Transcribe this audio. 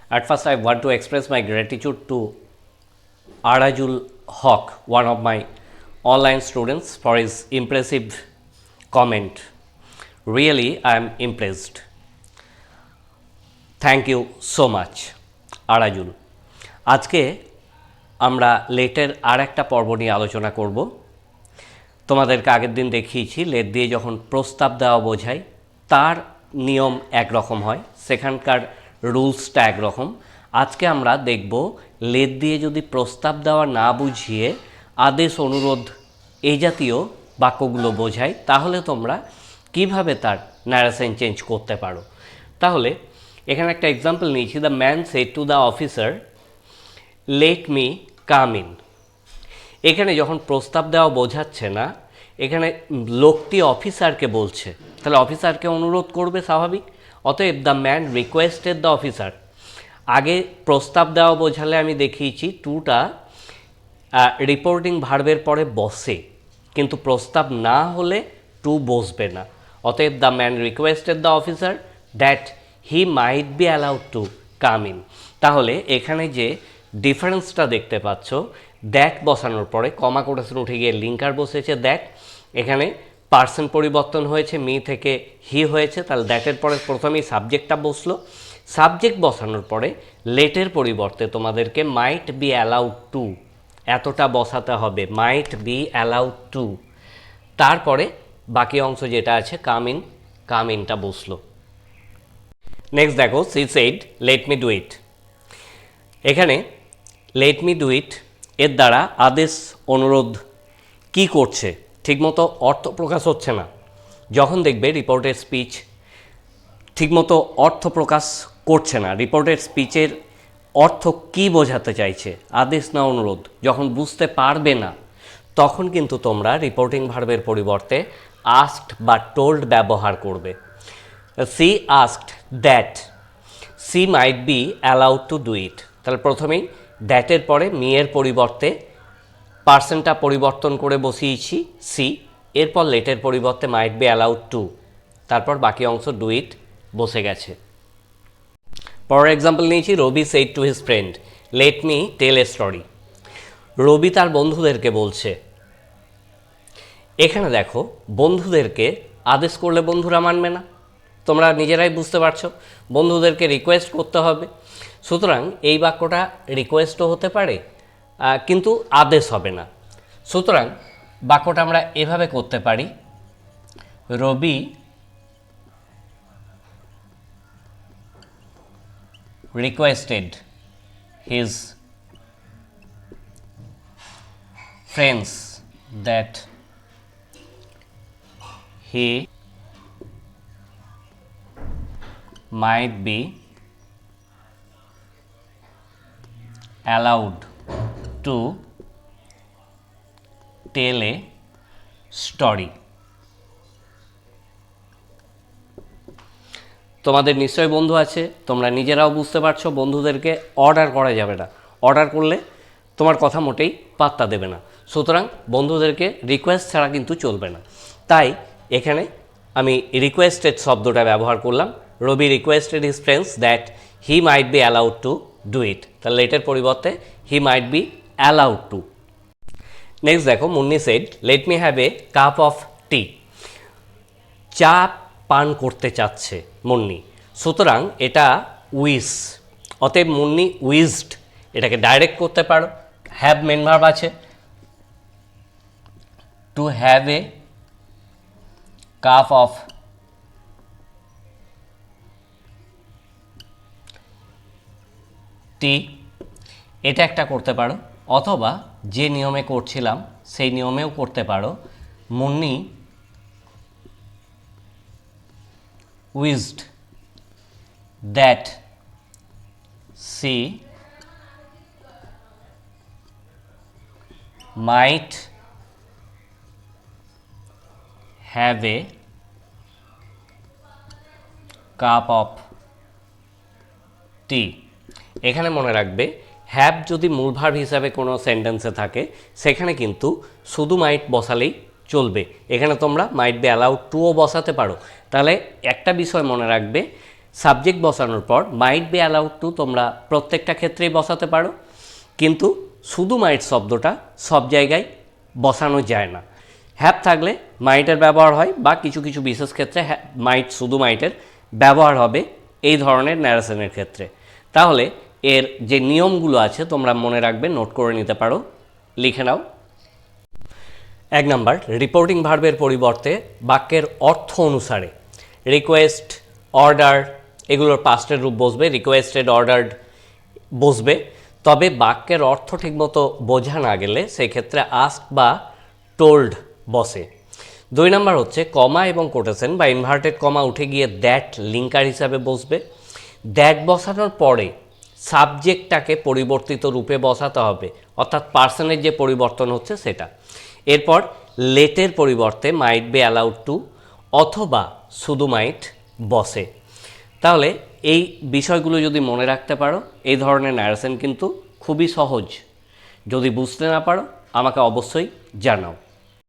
At first, I want to express my gratitude to Arajul Hawk, one of my online students, for his impressive comment. Really, I am impressed. Thank you so much Arajul. আজকে আমরা লেটের আর একটা পর্ব নিয়ে আলোচনা করব। তোমাদেরকে আগের দিন দেখিয়েছি লেট দিয়ে যখন প্রস্তাব দেওয়া বোঝায় তার নিয়ম একরকম হয়, সেখানকার রুলসটা একরকম। আজকে আমরা দেখব লেট দিয়ে যদি প্রস্তাব দেওয়া না বুঝিয়ে আদেশ, অনুরোধ এই জাতীয় বাক্যগুলো বোঝায় তাহলে তোমরা কিভাবে তার ন্যারেশন চেঞ্জ করতে পারো। তাহলে এখানে একটা এক্সাম্পল নিয়েছি, the man said to the officer let me come in. এখানে যখন প্রস্তাব দেওয়া বোঝাচ্ছে না, এখানে লোকটি অফিসারকে বলছে, তাহলে অফিসারকে অনুরোধ করবে স্বাভাবিক। অতএব the man requested the officer. আগে প্রস্তাব দেওয়া বোঝালে আমি দেখিয়েছি টুটা রিপোর্টিং ভার্বের পরে বসে, কিন্তু প্রস্তাব না হলে টু বসবে না। অতএব the man requested the officer that he might be allowed to come in. তাহলে এখানে যে ডিফারেন্সটা দেখতে পাচ্ছ, দ্যাট বসানোর পরে কমা কোটেশন উঠে গিয়ে লিঙ্কার বসেছে দ্যাট, এখানে পার্সন পরিবর্তন হয়েছে, মি থেকে হি হয়েছে, তাহলে দ্যাটের পরে প্রথমেই সাবজেক্টটা বসলো। সাবজেক্ট বসানোর পরে লেটের পরিবর্তে তোমাদেরকে মাইট বি অ্যালাউড টু এতটা বসাতে হবে, মাইট বি অ্যালাউড টু। তারপরে বাকি অংশ যেটা আছে কাম ইনটা বসলো। নেক্সট দেখো, she said let me do it. এখানে লেট মি ডু ইট এর দ্বারা আদেশ, অনুরোধ কি করছে ঠিকমতো অর্থ প্রকাশ হচ্ছে না। যখন দেখবে রিপোর্টের স্পিচ ঠিকমতো অর্থ প্রকাশ করছে না, রিপোর্টের স্পিচের অর্থ কি বোঝাতে চাইছে, আদেশ না অনুরোধ, যখন বুঝতে পারবে না তখন কিন্তু তোমরা রিপোর্টিং ভার্বের পরিবর্তে আস্কড বা টোল্ড ব্যবহার করবে। She asked that C mite be allowed to do it. তাহলে প্রথমেই দ্যাটের পরে মি এর পরিবর্তে পার্সনটা পরিবর্তন করে বসিয়েছি সি, এরপর লেটের পরিবর্তে মাইট বি অ্যালাউড টু, তারপর বাকি অংশ ডু ইট বসে গেছে। পরের এক্সাম্পল নিয়েছি, Rabi said to his friend let me tell a story. Rabi তার বন্ধুদেরকে বলছে। এখানে দেখো, বন্ধুদেরকে আদেশ করলে বন্ধুরা মানবে না, তোমরা নিজেরাই বুঝতে পারছো, বন্ধুদেরকে রিকোয়েস্ট করতে হবে। সুতরাং এই বাক্যটা রিকোয়েস্টও হতে পারে কিন্তু আদেশ হবে না। সুতরাং বাক্যটা আমরা এভাবে করতে পারি, রবি requested his friends that he might be allowed to tell a story. তোমাদের নিশ্চয়ই বন্ধু আছে, তোমরা নিজেরাও বুঝতে পারছো বন্ধুদেরকে অর্ডার করা যাবে না, অর্ডার করলে তোমার কথা মোটেই পাত্তা দেবে না। সুতরাং বন্ধুদেরকে রিকোয়েস্ট ছাড়া কিন্তু চলবে না। তাই এখানে আমি রিকোয়েস্টেড শব্দটা ব্যবহার করলাম, Rabi requested his friends that he might be allowed to do it. তাহলে লেটের পরিবর্তে he might be allowed to. Next দেখো, Munni said let me have a cup of tea. চা পান করতে চাচ্ছে মুন্নি, সুতরাং এটা উইস, অতএব মুন্নি উইজড, এটাকে ডাইরেক্ট করতে পারো। হ্যাভ মেন ভার্ব আছে, to have a cup of tea, এটা একটা করতে পারো। অথবা যে নিয়মে করছিলাম সেই নিয়মেও করতে পারো, Munni wished that she might have a cup of tea। এখানে মনে রাখবে, হ্যাভ যদি মূল ভার্ব হিসাবে কোনো সেন্টেন্সে থাকে সেখানে কিন্তু শুধু মাইট বসালেই চলবে। এখানে তোমরা মাইট বি অ্যালাউড টুও বসাতে পারো। তাহলে একটা বিষয় মনে রাখবে, সাবজেক্ট বসানোর পর মাইট বি অ্যালাউড টু তোমরা প্রত্যেকটা ক্ষেত্রেই বসাতে পারো, কিন্তু শুধু মাইট শব্দটা সব জায়গায় বসানো যায় না। হ্যাভ থাকলে মাইটের ব্যবহার হয়, বা কিছু কিছু বিশেষ ক্ষেত্রে মাইট শুধু মাইটের ব্যবহার হবে এই ধরনের ন্যারেশনের ক্ষেত্রে। তাহলে এর যে নিয়মগুলো আছে তোমরা মনে রাখবে, নোট করে নিতে পারো, লিখে নাও। 1 নাম্বার, রিপোর্টিং ভার্বের পরিবর্তে বাক্যের অর্থ অনুসারে রিকোয়েস্ট, অর্ডার এগুলোর পাস্টের রূপ বসবে, রিকোয়েস্টেড, অর্ডার্ড বসবে। তবে বাক্যের অর্থ ঠিকমতো বোঝা না গেলে সেক্ষেত্রে আস্ক বা টোল্ড বসে। 2 নাম্বার হচ্ছে কমা এবং কোটেশন বা ইনভার্টেড কমা উঠে গিয়ে দ্যাট লিঙ্কার হিসাবে বসবে। দ্যাট বসানোর পরে সাবজেক্টটাকে পরিবর্তিত রূপে বসাতে হবে, অর্থাৎ পার্সনের যে পরিবর্তন হচ্ছে সেটা। এরপর লেটের পরিবর্তে মাইট বি অ্যালাউড টু অথবা শুধু মাইট বসে। তাহলে এই বিষয়গুলো যদি মনে রাখতে পারো, এই ধরনের ন্যারেশন কিন্তু খুবই সহজ। যদি বুঝতে না পারো আমাকে অবশ্যই জানাও।